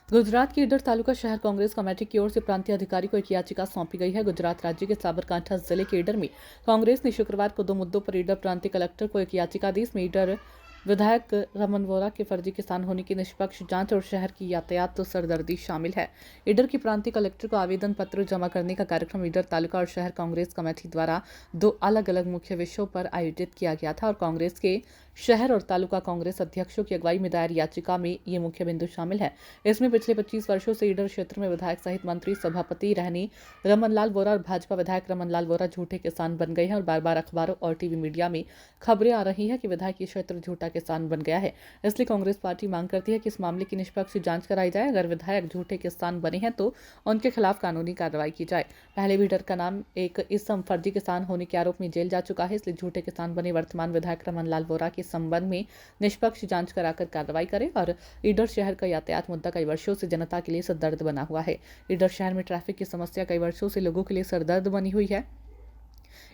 गुजरात के ईडर तालुका शहर कांग्रेस कमेटी की ओर से प्रांतीय अधिकारी को एक याचिका सौंपी गई है। गुजरात राज्य के साबरकांठा जिले के ईडर में कांग्रेस ने शुक्रवार को 2 मुद्दों पर ईडर प्रांतीय कलेक्टर को एक याचिका दी। इसमें ईडर विधायक रमन वोरा के फर्जी किसान होने की निष्पक्ष जांच और शहर की यातायात तो सरदर्दी शामिल है। ईडर की प्रांतीय कलेक्टर को आवेदन पत्र जमा करने का कार्यक्रम ईडर तालुका और शहर कांग्रेस कमेटी द्वारा 2 अलग अलग मुख्य विषयों पर आयोजित किया गया था और कांग्रेस के शहर और तालुका कांग्रेस अध्यक्षों की अगुवाई में दायर याचिका में ये मुख्य बिंदु शामिल है। इसमें पिछले 25 वर्षों से ईडर क्षेत्र में विधायक सहित मंत्री सभापति रहने रमनलाल वोरा और भाजपा विधायक रमनलाल वोरा झूठे किसान बन गए हैं और बार बार अखबारों और टीवी मीडिया में खबरें आ रही हैं कि विधायक ये क्षेत्र झूठा किसान बन गया है। इसलिए कांग्रेस पार्टी मांग करती है कि इस मामले की निष्पक्ष जांच कराई जाए। अगर विधायक झूठे किसान बने हैं तो उनके खिलाफ कानूनी कार्रवाई की जाए। पहले भी ईडर का नाम एक इसम फर्जी किसान होने के आरोप में जेल जा चुका है, इसलिए झूठे किसान बने वर्तमान विधायक रमनलाल वोरा के संबंध में निष्पक्ष जांच कराकर कार्रवाई करें। और ईडर शहर का यातायात मुद्दा कई वर्षों से जनता के लिए सरदर्द बना हुआ है। ईडर शहर में ट्रैफिक की समस्या कई वर्षों से लोगों के लिए सरदर्द बनी हुई है।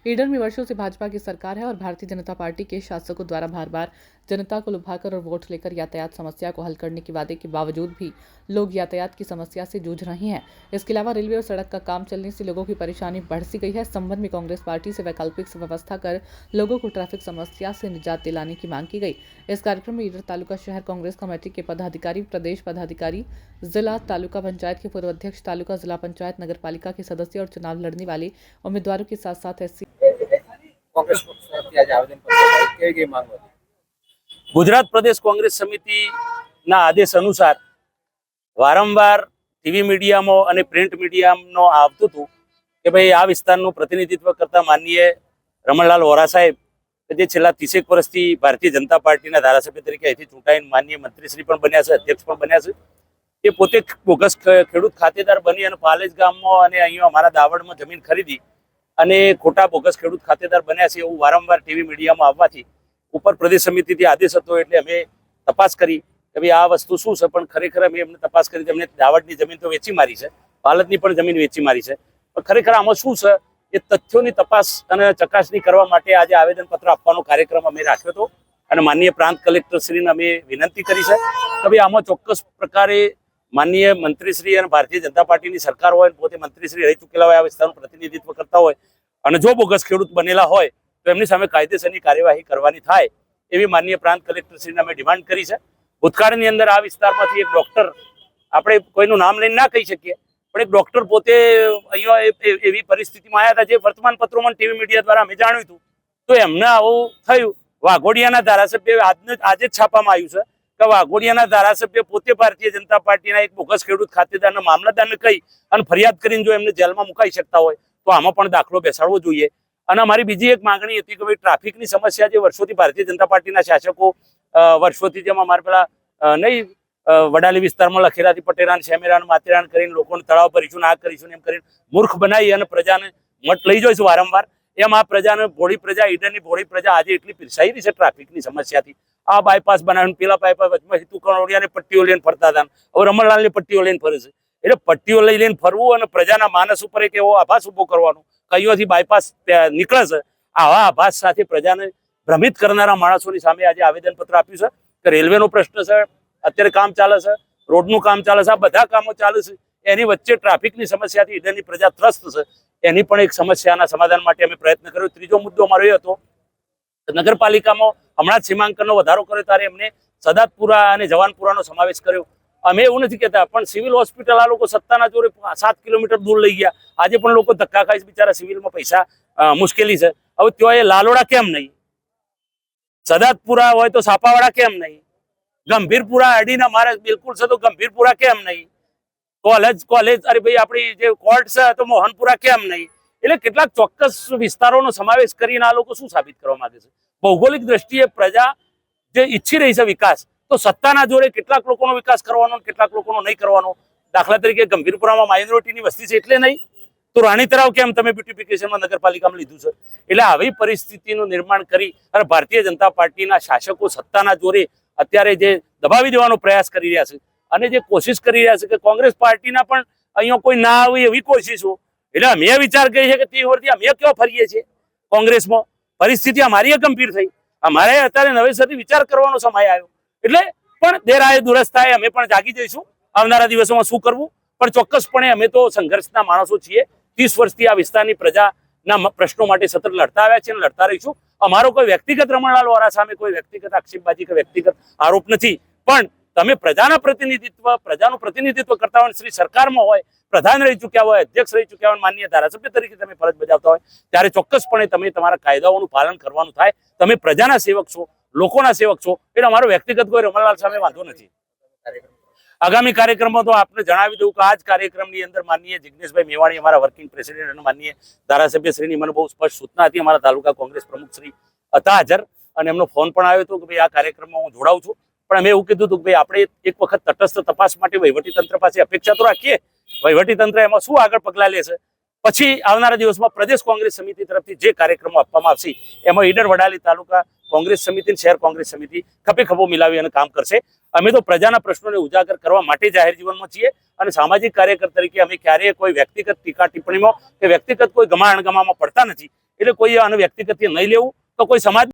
ईडर में वर्षों से भाजपा की सरकार है और भारतीय जनता पार्टी के शासकों द्वारा बार बार जनता को लुभाकर और वोट लेकर यातायात समस्या को हल करने के वादे के बावजूद भी लोग यातायात की समस्या से जूझ रहे हैं। इसके अलावा रेलवे और सड़क का काम चलने से लोगों की परेशानी बढ़ सी गई है। इस संबंध में कांग्रेस पार्टी से वैकल्पिक व्यवस्था कर लोगों को ट्रैफिक समस्या से निजात दिलाने की मांग की गई। इस कार्यक्रम में ईडर तालुका शहर कांग्रेस कमेटी के पदाधिकारी, प्रदेश पदाधिकारी, जिला तालुका पंचायत के पूर्व अध्यक्ष, तालुका जिला पंचायत, नगर पालिका के सदस्य और चुनाव लड़ने वाले उम्मीदवारों के साथ साथ एससी कांग्रेस तरफથી આજે આવેદનપત્ર કેવી માંગ હતી? ગુજરાત પ્રદેશ કોંગ્રેસ સમિતિના આદેશ અનુસાર વારંવાર ટીવી મીડિયામાં અને પ્રિન્ટ મીડિયામાં આવતું હતું કે ભાઈ આ વિસ્તારનું પ્રતિનિધિત્વ કરતા માનનીય રમણલાલ વોરા સાહેબ કે જે છેલ્લા 30 વર્ષથી ભારતીય જનતા પાર્ટીના ધારાસભ્ય તરીકે અહીંથી ચૂંટાઈને માનનીય મંત્રીશ્રી પણ બન્યા છે, અધ્યક્ષ પણ બન્યા છે। એ પોતે બોગસ ખેડૂત ખાતેદાર બની અને પાલેજ ગામમાં અને અહીંયા અમારા દાવડમાં જમીન ખરીદી અને ખોટા બોગસ ખેડૂત ખાતેદાર બન્યા છે એવું વારંવાર ટીવી મીડિયામાં આવવાથી ઉપર પ્રદેશ સમિતિથી આદેશ હતો એટલે અમે તપાસ કરી કે ભાઈ આ વસ્તુ શું છે। પણ ખરેખર અમે એમને તપાસ કરી એમને દાવડની જમીન તો વેચી મારી છે, પાલતની પણ જમીન વેચી મારી છે, પણ ખરેખર આમાં શું છે એ તથ્યોની તપાસ અને ચકાસણી કરવા માટે આજે આવેદનપત્ર આપવાનો કાર્યક્રમ અમે રાખ્યો હતો અને માનનીય પ્રાંત કલેક્ટરશ્રીને અમે વિનંતી કરી છે કે ભાઈ આમાં ચોક્કસ પ્રકારે માનનીય મંત્રીશ્રી અને ભારતીય જનતા પાર્ટીની સરકાર હોય, પોતે મંત્રીશ્રી રહી ચૂકેલા હોય, આ વિસ્તારનું પ્રતિનિધિત્વ કરતા હોય અને જો બોગસ ખેડૂત બનેલા હોય તો એમની સામે કાયદેસરની કાર્યવાહી કરવાની થાય એવી માનનીય પ્રાંત કલેક્ટરશ્રીને અમે ડિમાન્ડ કરી છે। ભૂતકાળની અંદર આ વિસ્તારમાંથી એક ડોક્ટર, આપણે કોઈનું નામ લઈને ના કહી શકીએ, પણ એક ડોક્ટર પોતે અહીંયા એવી પરિસ્થિતિમાં આવ્યા હતા જે વર્તમાન પત્રોમાં ટીવી મીડિયા દ્વારા અમે જાણ્યું હતું તો એમને આવું થયું। વાઘોડિયાના ધારાસભ્ય આજે જ છાપામાં આવ્યું છે કે વાઘોડિયાના ધારાસભ્ય પોતે ભારતીય જનતા પાર્ટીના એક બોગસ ખેડૂત ખાતેદારના મામલતદારને કહી અને ફરિયાદ કરીને જો એમને જેલમાં મુકાઈ શકતા હોય તો આમાં પણ દાખલો બેસાડવો જોઈએ। અને અમારી બીજી એક માંગણી હતી કે ભાઈ ટ્રાફિકની સમસ્યા જે વર્ષોથી ભારતીય જનતા પાર્ટીના શાસકો વર્ષોથી જેમ અમારે પેલા નહીં વડાલી વિસ્તારમાં લખેરાથી પટેરાન, શેમેરાન, માતેરાન કરીને લોકોને તળાવ ભરીશું, આ કરીશું એમ કરીને મૂર્ખ બનાવી અને પ્રજાને મત લઈ જાય છે વારંવાર, એમ આ પ્રજાને ભોળી પ્રજા, ઈડરની ભોળી પ્રજા આજે એટલી પીરસાઈ રહી છે ટ્રાફિકની સમસ્યાથી। આ બાયપાસ બનાવીને પેલા બાયપાસ વચમાં હિતુ કનોડિયાને પટ્ટીઓ લઈને ફરતા હતા, હવે રમણલાલની પટ્ટીઓ લઈને ફરે છે। એટલે પટ્ટીઓ લઈને ફરવું અને પ્રજાના માનસ ઉપર એક એવો આભાસ ઉભો કરવાનો કઈઓથી બાયપાસ નીકળે છે, આવા આભાસ સાથે પ્રજાને ભ્રમિત કરનારા માણસોની સામે આજે આવેદનપત્ર આપ્યું છે કે રેલવેનો પ્રશ્ન છે, અત્યારે કામ ચાલે છે, રોડનું કામ ચાલે છે, આ બધા કામો ચાલે છે, એની વચ્ચે ટ્રાફિકની સમસ્યાથી ઈડરની પ્રજા ત્રસ્ત છે, એની પણ એક સમસ્યાના સમાધાન માટે અમે પ્રયત્ન કર્યો। ત્રીજો મુદ્દો અમારો એ હતો નગરપાલિકામાં હમણાં જ સીમાંકનનો વધારો કર્યો ત્યારે એમને સદાતપુરા અને જવાનપુરાનો સમાવેશ કર્યો। અમે એવું નથી કહેતા, પણ સિવિલ હોસ્પિટલ આ લોકો સત્તાના જોરે 7 કિલોમીટર દૂર લઈ ગયા, આજે પણ લોકો ધક્કા ખાય છે, બિચારા સિવિલમાં પૈસા મુશ્કેલી છે। હવે ત્યાં એ લાલોડા કેમ નહીં, સદાતપુરા હોય તો સાપાવાડા કેમ નહીં, ગંભીરપુરા અડીના મારે બિલકુલ છે તો ગંભીરપુરા કેમ નહીં, કોલેજ અરે ભાઈ આપણી જે કોર્ટ છે તો મોહનપુરા કેમ નહીં। એટલે કેટલાક ચોક્કસ વિસ્તારોનો સમાવેશ કરીને આ લોકો શું સાબિત કરવા માંગે છે? ભૌગોલિક દ્રષ્ટિએ પ્રજા જે ઈચ્છી રહી છે વિકાસ, તો સત્તાના જોડે કેટલાક લોકોનો વિકાસ કરવાનો, કેટલાક લોકોનો નહીં કરવાનો। દાખલા તરીકે ગંભીરપુરામાં માઇનોરિટીની વસ્તી છે એટલે નહીં, તો રાણી તળાવ કેમ તમે બ્યુટિફિકેશનમાં નગરપાલિકામાં લીધું છે? એટલે આવી પરિસ્થિતિનું નિર્માણ કરી અને ભારતીય જનતા પાર્ટીના શાસકો સત્તાના જોરે અત્યારે જે દબાવી દેવાનો પ્રયાસ કરી રહ્યા છે અને જે કોશિશ કરી રહ્યા છે કે કોંગ્રેસ પાર્ટીના પણ અહીંયા કોઈ ના આવે એવી કોશિશો, એટલે અમે વિચાર કરીએ છીએ કે તે વર્ષથી અમે કેવો ફરીએ છીએ કોંગ્રેસમાં, પરિસ્થિતિ અમારી ગંભીર થઈ, અમારે અત્યારે નવેસરથી વિચાર કરવાનો સમય આવ્યો। એટલે પણ દેર આયે દુરસ્ત થાય, અમે પણ જાગી જઈશું આવનારા દિવસોમાં શું કરવું. પણ ચોક્કસપણે અમે તો સંઘર્ષના માણસો છીએ. 30 વર્ષથી આ વિસ્તારની પ્રજાના પ્રશ્નો માટે સતત લડતા આવ્યા છીએ અને લડતા રહીશું. અમારો કોઈ વ્યક્તિગત રમણલાલ વોરા સામે કોઈ વ્યક્તિગત આક્ષેપબાજી કે વ્યક્તિગત આરોપ નથી. પણ તમે પ્રજાનું પ્રતિનિધિત્વ કરતા હોય, શ્રી સરકારમાં હોય, પ્રધાન રહી ચૂક્યા હોય, અધ્યક્ષ રહી ચૂક્યા હોય, માનનીય ધારાસભ્ય તરીકે તમે ફરજ બજાવતા હોય, ત્યારે ચોક્કસપણે તમે તમારા કાયદાઓનું પાલન કરવાનું થાય. તમે પ્રજાના સેવક છો, લોકોના સેવક છો, એટલે અમારો વ્યક્તિગત કોઈ રમણલાલ સામે વાંધો નથી. આગામી કાર્યક્રમમાં તો આપને જણાવી દઉં કે આ જ કાર્યક્રમની અંદર માનનીય જિગ્નેશભાઈ મેવાણી, અમારા વર્કિંગ પ્રેસિડેન્ટ અને માનનીય ધારાસભ્ય શ્રીની મને બહુ સ્પષ્ટ સૂચના હતી. અમારા તાલુકા કોંગ્રેસ પ્રમુખ શ્રી હતા હાજર અને એમનો ફોન પણ આવ્યો હતો કે ભાઈ આ કાર્યક્રમમાં હું જોડાઉં છું. પણ અમે એવું કીધું હતું કે ભાઈ આપણે એક વખત તટસ્થ તપાસ માટે વહીવટીતંત્ર પાસે અપેક્ષા તો રાખીએ. વહીવટીતંત્ર એમાં શું આગળ પગલાં લેશે, પછી આવનારા દિવસમાં પ્રદેશ કોંગ્રેસ સમિતિ તરફથી જે કાર્યક્રમો આપવામાં આવશે એમાં ઈડર વડાલી તાલુકા કોંગ્રેસ સમિતિ, શહેર કોંગ્રેસ સમિતિ ખભે ખભો મિલાવી અને કામ કરશે. અમે તો પ્રજાના પ્રશ્નોને ઉજાગર કરવા માટે જાહેર જીવનમાં છીએ અને સામાજિક કાર્યકર તરીકે અમે ક્યારેય કોઈ વ્યક્તિગત ટીકા ટિપ્પણીમાં કે વ્યક્તિગત કોઈ ગમા અણગમામાં પડતા નથી. એટલે કોઈ આને વ્યક્તિગત નહીં લેવું, તો કોઈ સમાજ